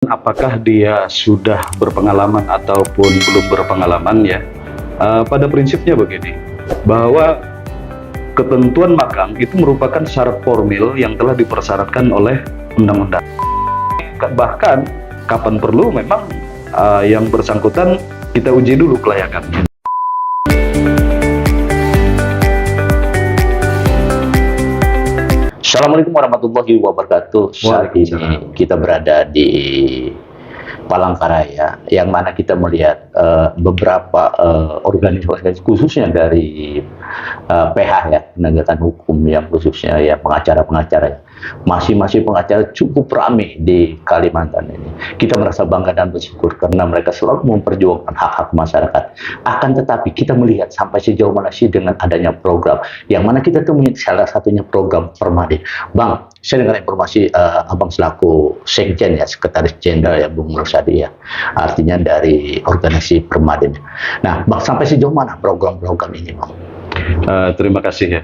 Apakah dia sudah berpengalaman ataupun belum berpengalaman ya, pada prinsipnya begini, bahwa ketentuan magang itu merupakan syarat formil yang telah dipersyaratkan oleh undang-undang. Bahkan kapan perlu memang yang bersangkutan kita uji dulu kelayakannya. Assalamualaikum warahmatullahi wabarakatuh. Saat ini kita berada di Palangkaraya, yang mana kita melihat beberapa organisasi khususnya dari PH ya, penegakan hukum, yang khususnya ya pengacara-pengacara. Masing-masing pengacara cukup ramai di Kalimantan ini. Kita merasa bangga dan bersyukur karena mereka selalu memperjuangkan hak-hak masyarakat. Akan tetapi kita melihat sampai sejauh mana sih dengan adanya program, yang mana kita temui salah satunya program Permadi. Bang, saya dengar informasi Abang selaku Sekjen ya, Sekretaris Jenderal ya Bung Nur Sadi ya, artinya dari organisasi Permadi. Nah, Bang, sampai sejauh mana program-program ini, Bang? Terima kasih ya.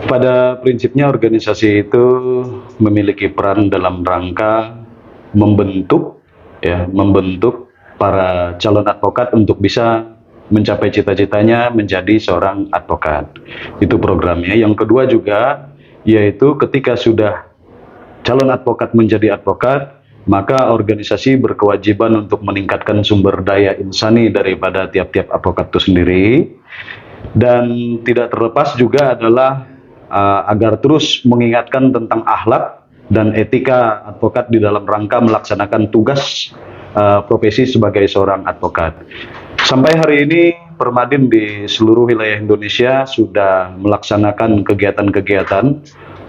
Pada prinsipnya organisasi itu memiliki peran dalam rangka membentuk para calon advokat untuk bisa mencapai cita-citanya menjadi seorang advokat. Itu programnya. Yang kedua juga yaitu ketika sudah calon advokat menjadi advokat, maka organisasi berkewajiban untuk meningkatkan sumber daya insani daripada tiap-tiap advokat itu sendiri. Dan tidak terlepas juga adalah agar terus mengingatkan tentang akhlak dan etika advokat di dalam rangka melaksanakan tugas profesi sebagai seorang advokat. Sampai hari ini Permadin di seluruh wilayah Indonesia sudah melaksanakan kegiatan-kegiatan,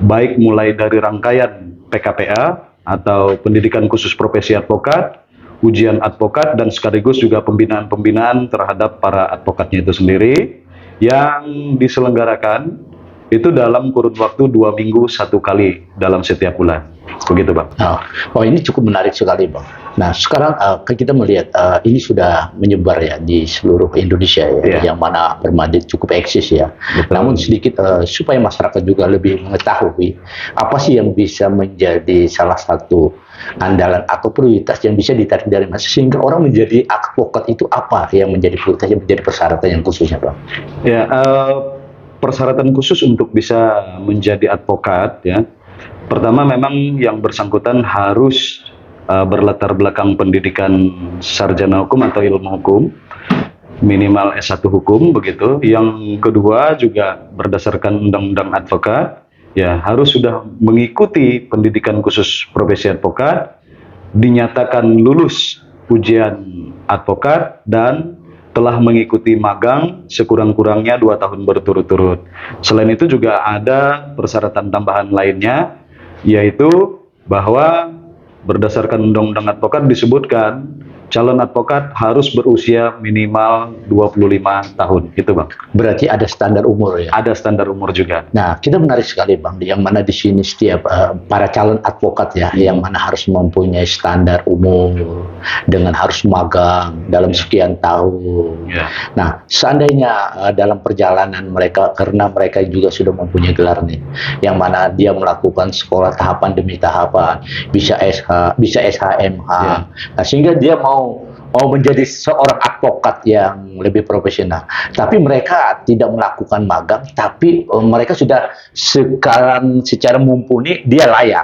baik mulai dari rangkaian PKPA atau pendidikan khusus profesi advokat, ujian advokat, dan sekaligus juga pembinaan-pembinaan terhadap para advokatnya itu sendiri, yang diselenggarakan itu dalam kurun waktu 2 minggu 1 kali dalam setiap bulan. Begitu, Bang. Oh, ini cukup menarik sekali, Bang. Nah, sekarang kita melihat ini sudah menyebar ya di seluruh Indonesia ya, yang mana Permadi cukup eksis ya. Betul. Namun sedikit supaya masyarakat juga lebih mengetahui apa sih yang bisa menjadi salah satu andalan atau prioritas yang bisa ditarik dari masyarakat, sehingga orang menjadi advokat itu apa yang menjadi prioritas, yang menjadi persyaratan yang khususnya, Bang? Ya, persyaratan khusus untuk bisa menjadi advokat ya, pertama memang yang bersangkutan harus berlatar belakang pendidikan sarjana hukum atau ilmu hukum, minimal S1 hukum begitu. Yang kedua juga berdasarkan undang-undang advokat ya, harus sudah mengikuti pendidikan khusus profesi advokat, dinyatakan lulus ujian advokat, dan telah mengikuti magang sekurang-kurangnya 2 tahun berturut-turut. Selain itu juga ada persyaratan tambahan lainnya, yaitu bahwa berdasarkan undang-undang advokat disebutkan calon advokat harus berusia minimal 25 tahun. Itu, Bang. Berarti ada standar umur ya? Ada standar umur juga. Nah, kita menarik sekali, Bang, yang mana di sini setiap para calon advokat ya, yang mana harus mempunyai standar umur dengan harus magang dalam sekian tahun. Nah, seandainya dalam perjalanan mereka, karena mereka juga sudah mempunyai gelar nih, yang mana dia melakukan sekolah tahapan demi tahapan, bisa SH, bisa SHMH, nah, sehingga dia mau menjadi seorang advokat yang lebih profesional, tapi mereka tidak melakukan magang, tapi mereka sudah sekarang secara mumpuni dia layak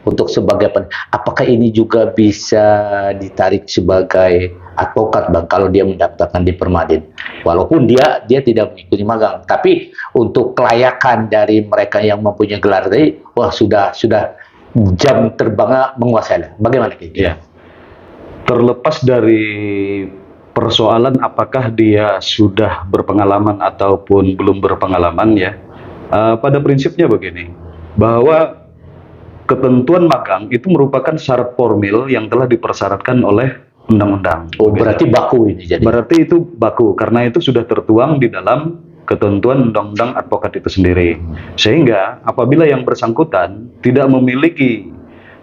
untuk sebagai apakah ini juga bisa ditarik sebagai advokat, Bang, kalau dia mendaftarkan di Permadin, walaupun dia tidak mengikuti magang, tapi untuk kelayakan dari mereka yang mempunyai gelar tadi, wah sudah jam terbangnya menguasai. Bagaimana gitu? Ya. Terlepas dari persoalan apakah dia sudah berpengalaman ataupun belum berpengalaman ya, pada prinsipnya begini, bahwa ketentuan magang itu merupakan syarat formil yang telah dipersyaratkan oleh undang-undang. Oh, berarti baku ini jadi? Berarti itu baku, karena itu sudah tertuang di dalam ketentuan undang-undang advokat itu sendiri. Sehingga apabila yang bersangkutan tidak memiliki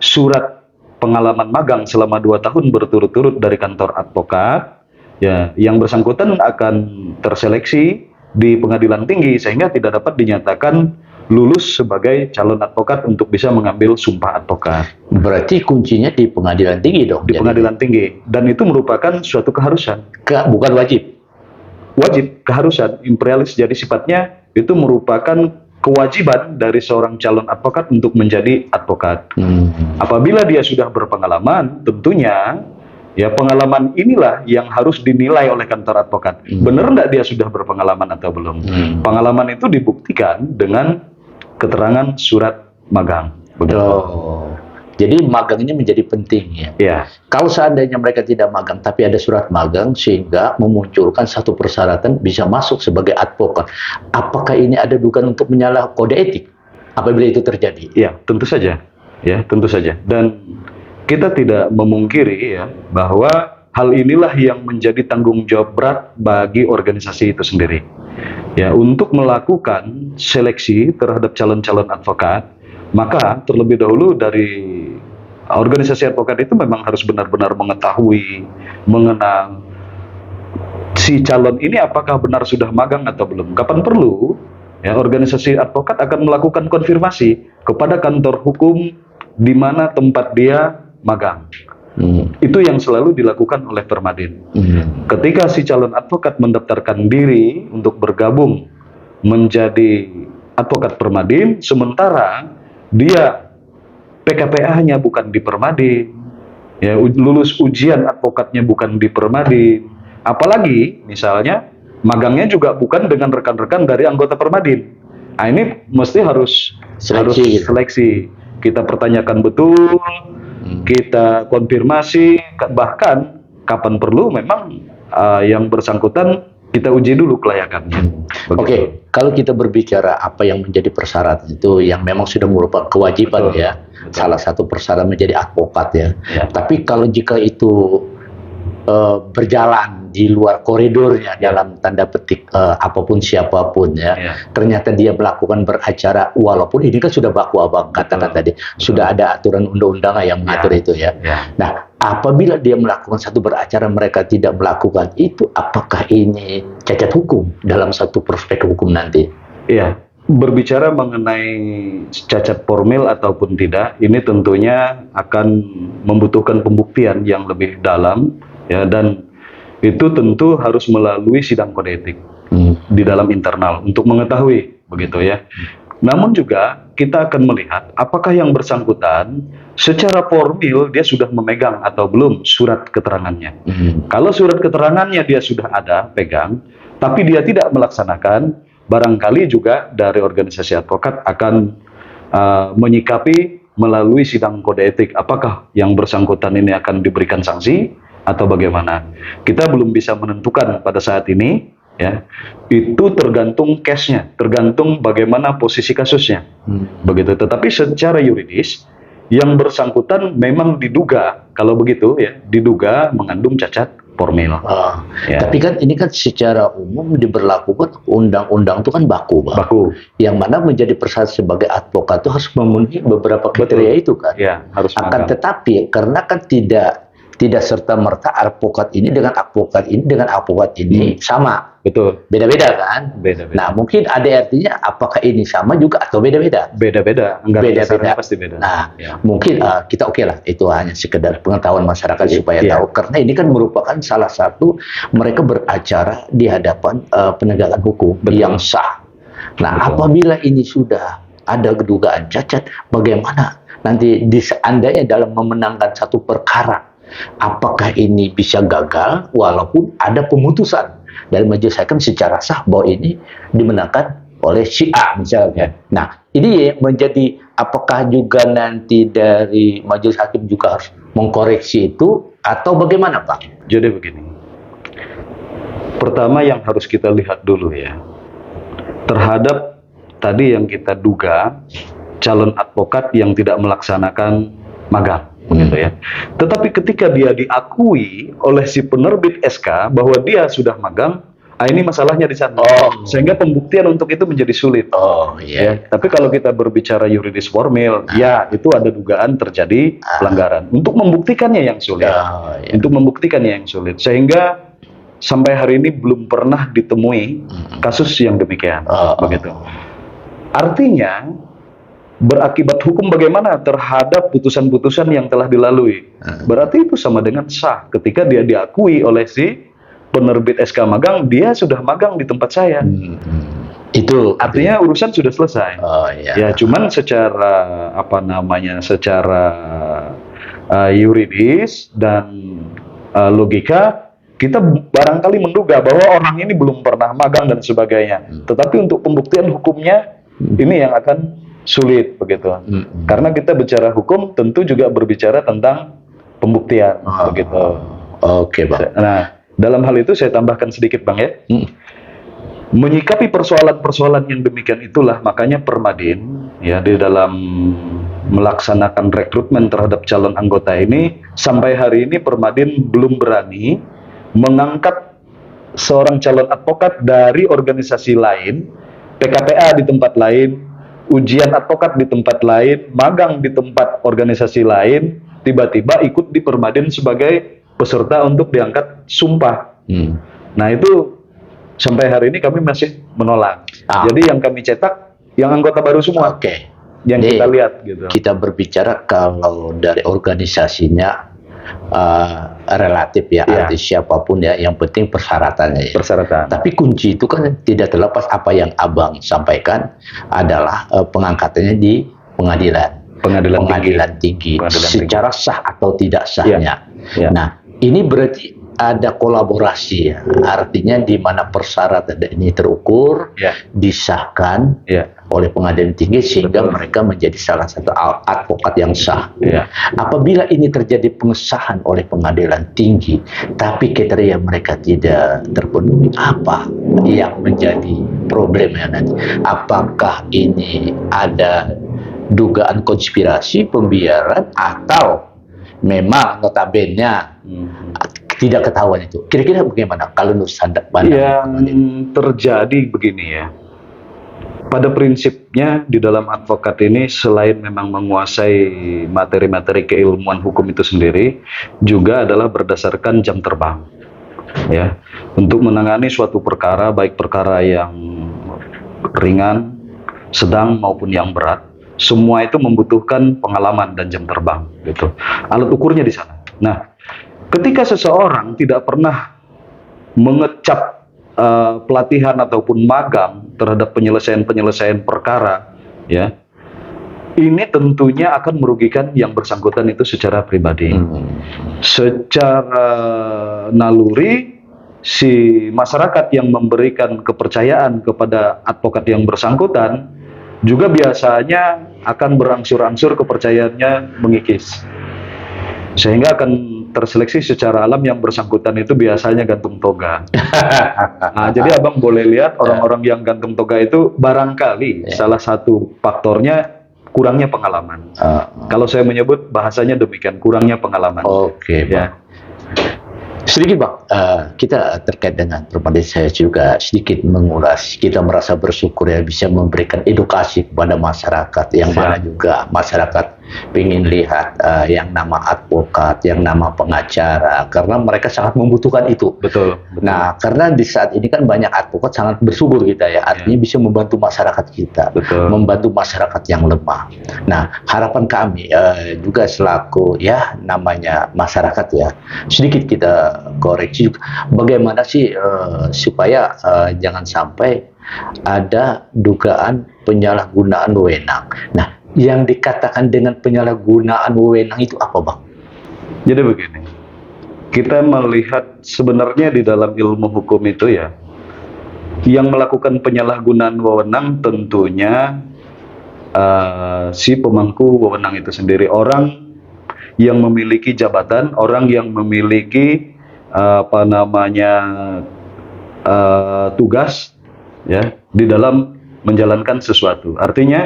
surat pengalaman magang selama 2 tahun berturut-turut dari kantor advokat, ya, yang bersangkutan akan terseleksi di pengadilan tinggi sehingga tidak dapat dinyatakan lulus sebagai calon advokat untuk bisa mengambil sumpah advokat Berarti kuncinya di pengadilan tinggi dong. di pengadilan tinggi, dan itu merupakan suatu keharusan. Bukan wajib. Wajib, keharusan, imperialis, jadi sifatnya itu merupakan kewajiban dari seorang calon advokat untuk menjadi advokat. Apabila dia sudah berpengalaman, tentunya ya pengalaman inilah yang harus dinilai oleh kantor advokat. Benar nggak dia sudah berpengalaman atau belum? Pengalaman itu dibuktikan dengan keterangan surat magang. Begitu. Oh, jadi magang ini menjadi penting ya. Ya, Kalau seandainya mereka tidak magang, tapi ada surat magang sehingga memunculkan satu persyaratan bisa masuk sebagai advokat. Apakah ini ada dugaan untuk menyalah kode etik apabila itu terjadi? ya, tentu saja. Ya, tentu saja. Dan kita tidak memungkiri ya bahwa hal inilah yang menjadi tanggung jawab berat bagi organisasi itu sendiri. Ya, untuk melakukan seleksi terhadap calon-calon advokat, maka terlebih dahulu dari organisasi advokat itu memang harus benar-benar mengetahui, mengenal si calon ini apakah benar sudah magang atau belum. Kapan perlu, ya, organisasi advokat akan melakukan konfirmasi kepada kantor hukum di mana tempat dia magang. Itu yang selalu dilakukan oleh Permadin. Ketika si calon advokat mendaftarkan diri untuk bergabung menjadi advokat Permadin, sementara dia PKPA-nya bukan di Permadin, ya, lulus ujian advokatnya bukan di Permadin, apalagi misalnya magangnya juga bukan dengan rekan-rekan dari anggota Permadin. Nah, ini mesti harus seleksi. Kita pertanyakan betul, kita konfirmasi, bahkan kapan perlu memang yang bersangkutan kita uji dulu kelayakannya. Oke, kalau kita berbicara apa yang menjadi persyaratan itu yang memang sudah merupakan kewajiban. Betul. Ya, salah satu persyaratan menjadi advokat ya. Tapi kalau jika itu berjalan di luar koridornya dalam tanda petik apapun siapapun ya, ternyata dia melakukan beracara, walaupun ini kan sudah baku abang katakan tadi, sudah ada aturan undang-undang yang mengatur itu ya. Nah, apabila dia melakukan satu beracara mereka tidak melakukan itu, apakah ini cacat hukum dalam satu prospek hukum nanti? Iya, berbicara mengenai cacat formil ataupun tidak, ini tentunya akan membutuhkan pembuktian yang lebih dalam. Ya, dan itu tentu harus melalui sidang kode etik di dalam internal untuk mengetahui begitu ya. Namun juga kita akan melihat apakah yang bersangkutan secara formil dia sudah memegang atau belum surat keterangannya. Kalau surat keterangannya dia sudah ada pegang, tapi dia tidak melaksanakan, barangkali juga dari organisasi advokat akan menyikapi melalui sidang kode etik apakah yang bersangkutan ini akan diberikan sanksi atau bagaimana. Kita belum bisa menentukan pada saat ini, ya. Itu tergantung case-nya, tergantung bagaimana posisi kasusnya. Begitu. Tetapi secara yuridis yang bersangkutan memang diduga, kalau begitu ya, diduga mengandung cacat formil. Tapi kan ini kan secara umum diberlakukan undang-undang itu kan baku, Bang. Baku. Yang mana menjadi persyarat sebagai advokat itu harus memenuhi beberapa kriteria itu kan. Ya, harus akan tetapi karena kan tidak serta-merta advokat ini dengan advokat ini dengan advokat ini sama. Betul. Beda-beda kan? Beda-beda. Nah, mungkin ada artinya apakah ini sama juga atau beda-beda? Beda-beda. Beda-beda. Pasti beda. Nah, mungkin kita oke lah. Itu hanya sekedar pengetahuan masyarakat supaya tahu. Karena ini kan merupakan salah satu mereka beracara di hadapan penegakan hukum yang sah. Nah, apabila ini sudah ada dugaan cacat, bagaimana nanti seandainya dalam memenangkan satu perkara, apakah ini bisa gagal walaupun ada pemutusan dari majelis hakim secara sah bahwa ini dimenangkan oleh si A misalnya. Nah, ini menjadi apakah juga nanti dari majelis hakim juga harus mengkoreksi itu atau bagaimana, Pak? Jadi begini. Pertama yang harus kita lihat dulu ya, terhadap tadi yang kita duga calon advokat yang tidak melaksanakan magang. Begitu ya. Tetapi ketika dia diakui oleh si penerbit SK bahwa dia sudah magang, ini masalahnya di sana. Sehingga pembuktian untuk itu menjadi sulit. Ya. Tapi kalau kita berbicara yuridis formil, ya itu ada dugaan terjadi pelanggaran. Untuk membuktikannya yang sulit. Untuk membuktikannya yang sulit. Sehingga sampai hari ini belum pernah ditemui kasus yang demikian. Begitu. Artinya berakibat hukum bagaimana terhadap putusan-putusan yang telah dilalui. Berarti itu sama dengan sah ketika dia diakui oleh si penerbit SK magang, dia sudah magang di tempat saya. Itu artinya urusan sudah selesai. Oh iya. Ya, cuman secara secara yuridis dan logika kita barangkali menduga bahwa orang ini belum pernah magang dan sebagainya. Tetapi untuk pembuktian hukumnya ini yang akan sulit begitu. Karena kita bicara hukum tentu juga berbicara tentang pembuktian begitu. Oke, Bang. Nah, dalam hal itu saya tambahkan sedikit, Bang, ya. Menyikapi persoalan-persoalan yang demikian itulah makanya Permadin ya di dalam melaksanakan rekrutmen terhadap calon anggota ini, sampai hari ini Permadin belum berani mengangkat seorang calon advokat dari organisasi lain, PKPA di tempat lain, ujian advokat di tempat lain, magang di tempat organisasi lain, tiba-tiba ikut di Permadin sebagai peserta untuk diangkat sumpah. Nah, itu sampai hari ini kami masih menolak. Jadi yang kami cetak yang anggota baru semua. Oke. Yang Jadi, kita lihat gitu. Kita berbicara kalau dari organisasinya relatif ya, arti siapapun ya, yang penting persyaratannya ya. Persyaratan. Tapi kunci itu kan tidak terlepas apa yang Abang sampaikan adalah pengangkatannya di pengadilan tinggi. Secara sah atau tidak sahnya. Nah, ini berarti ada kolaborasi ya, artinya di mana persyaratan ini terukur, disahkan oleh pengadilan tinggi sehingga mereka menjadi salah satu advokat yang sah. Apabila ini terjadi pengesahan oleh pengadilan tinggi, tapi kriteria mereka tidak terpenuhi, apa yang menjadi problemnya nanti? Apakah ini ada dugaan konspirasi, pembiaran, atau memang notabene tidak ketahuan itu? Kira-kira bagaimana kalau menurut Anda? Yang terjadi begini ya. Pada prinsipnya di dalam advokat ini selain memang menguasai materi-materi keilmuan hukum itu sendiri, juga adalah berdasarkan jam terbang. Ya, untuk menangani suatu perkara, baik perkara yang ringan, sedang maupun yang berat, semua itu membutuhkan pengalaman dan jam terbang gitu. Alat ukurnya di sana. Nah, ketika seseorang tidak pernah mengecap pelatihan ataupun magang terhadap penyelesaian perkara, ya, ini tentunya akan merugikan yang bersangkutan itu secara pribadi. Secara naluri, si masyarakat yang memberikan kepercayaan kepada advokat yang bersangkutan juga biasanya akan berangsur-angsur kepercayaannya mengikis. Sehingga akan terseleksi secara alam yang bersangkutan itu biasanya gantung toga. Nah, jadi Abang boleh lihat orang-orang yang gantung toga itu barangkali salah satu faktornya kurangnya pengalaman. Kalau saya menyebut bahasanya demikian, kurangnya pengalaman. Oke, Bang. Sedikit, Bang, kita terkait dengan Permadin, saya juga sedikit mengulas. Kita merasa bersyukur ya bisa memberikan edukasi kepada masyarakat, yang mana juga masyarakat ingin lihat yang nama advokat, yang nama pengacara, karena mereka sangat membutuhkan itu. Betul. Nah, karena di saat ini kan banyak advokat sangat bersyukur kita ya, artinya bisa membantu masyarakat kita, membantu masyarakat yang lemah. Nah, harapan kami juga selaku ya namanya masyarakat ya, sedikit kita koreksi bagaimana sih supaya jangan sampai ada dugaan penyalahgunaan wewenang. Nah, yang dikatakan dengan penyalahgunaan wewenang itu apa, Bang? Jadi begini, kita melihat sebenarnya di dalam ilmu hukum itu ya, yang melakukan penyalahgunaan wewenang tentunya si pemangku wewenang itu sendiri, orang yang memiliki jabatan, orang yang memiliki tugas ya di dalam menjalankan sesuatu. Artinya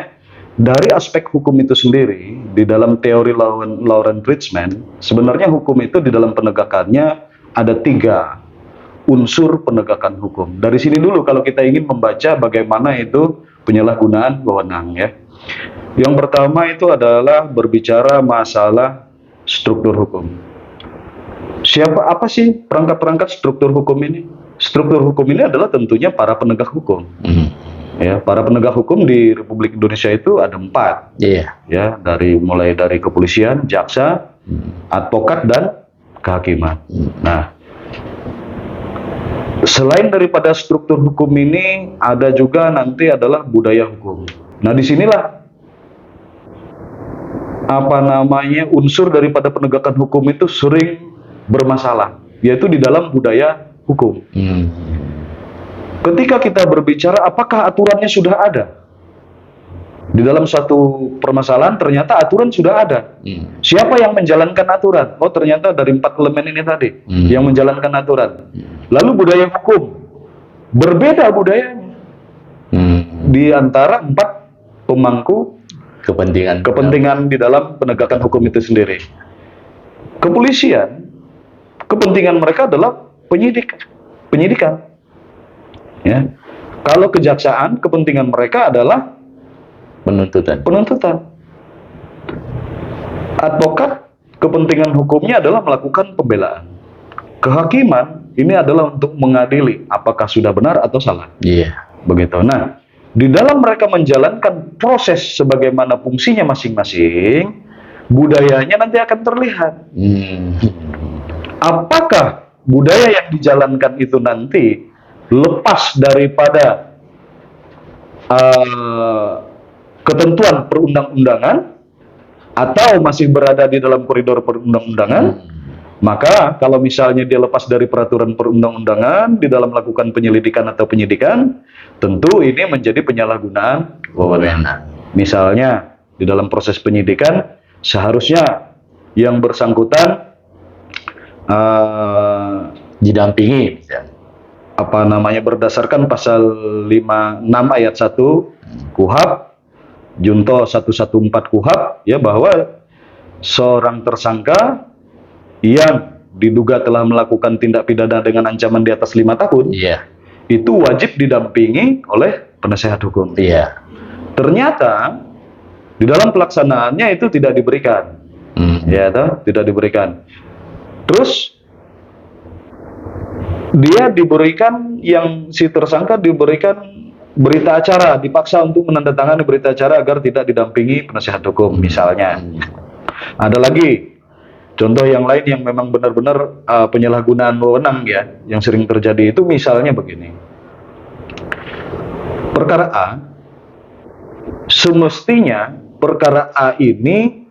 dari aspek hukum itu sendiri, di dalam teori law enrichment, sebenarnya hukum itu di dalam penegakannya ada 3 unsur penegakan hukum. Dari sini dulu kalau kita ingin membaca bagaimana itu penyalahgunaan wewenang ya. Yang pertama itu adalah berbicara masalah struktur hukum. Apa sih perangkat-perangkat struktur hukum ini? Struktur hukum ini adalah tentunya para penegak hukum. Ya, para penegak hukum di Republik Indonesia itu ada 4. Iya. Ya, mulai dari kepolisian, jaksa, advokat, dan kehakiman. Nah, selain daripada struktur hukum ini, ada juga nanti adalah budaya hukum. Nah, disinilah unsur daripada penegakan hukum itu sering bermasalah, yaitu di dalam budaya hukum. Ketika kita berbicara apakah aturannya sudah ada, di dalam satu permasalahan ternyata aturan sudah ada. Siapa yang menjalankan aturan? Oh, ternyata dari 4 elemen ini tadi yang menjalankan aturan. Lalu budaya hukum, berbeda budayanya di antara 4 pemangku kepentingan di dalam penegakan hukum itu sendiri. Kepolisian, kepentingan mereka adalah penyidikan. Ya. Kalau kejaksaan, kepentingan mereka adalah penuntutan. Advokat, kepentingan hukumnya adalah melakukan pembelaan. Kehakiman ini adalah untuk mengadili apakah sudah benar atau salah. Iya. Begitu. Nah, di dalam mereka menjalankan proses sebagaimana fungsinya masing-masing, budayanya nanti akan terlihat. Apakah budaya yang dijalankan itu nanti lepas daripada ketentuan perundang-undangan atau masih berada di dalam koridor perundang-undangan? Maka kalau misalnya dia lepas dari peraturan perundang-undangan di dalam melakukan penyelidikan atau penyidikan, tentu ini menjadi penyalahgunaan wewenang. Misalnya di dalam proses penyidikan seharusnya yang bersangkutan didampingi berdasarkan pasal 56 ayat 1 KUHP, Junto 114 KUHP, ya, bahwa seorang tersangka yang diduga telah melakukan tindak pidana dengan ancaman di atas 5 tahun, itu wajib didampingi oleh penasehat hukum. Ternyata di dalam pelaksanaannya itu tidak diberikan, tidak diberikan. Terus dia diberikan, si tersangka diberikan berita acara, dipaksa untuk menandatangani berita acara agar tidak didampingi penasehat hukum, misalnya. Ada lagi contoh yang lain yang memang benar-benar penyalahgunaan wewenang, ya, yang sering terjadi itu misalnya begini. Perkara A, semestinya perkara A ini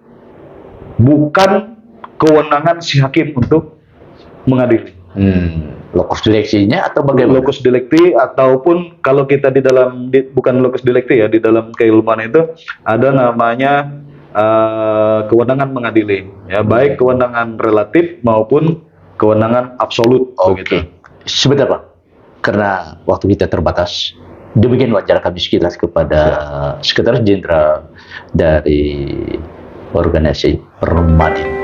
bukan kewenangan si hakim untuk mengadili. Lokus deliktinya atau bagaimana? Lokus delikti, ataupun kalau kita bukan lokus delikti, ya, di dalam keilmuan itu ada namanya kewenangan mengadili, ya, baik kewenangan relatif maupun kewenangan absolut. Begitu. Sebentar, Pak, karena waktu kita terbatas. Demikian wawancara kami sekilas kepada Sekretaris Jenderal dari organisasi Permadi.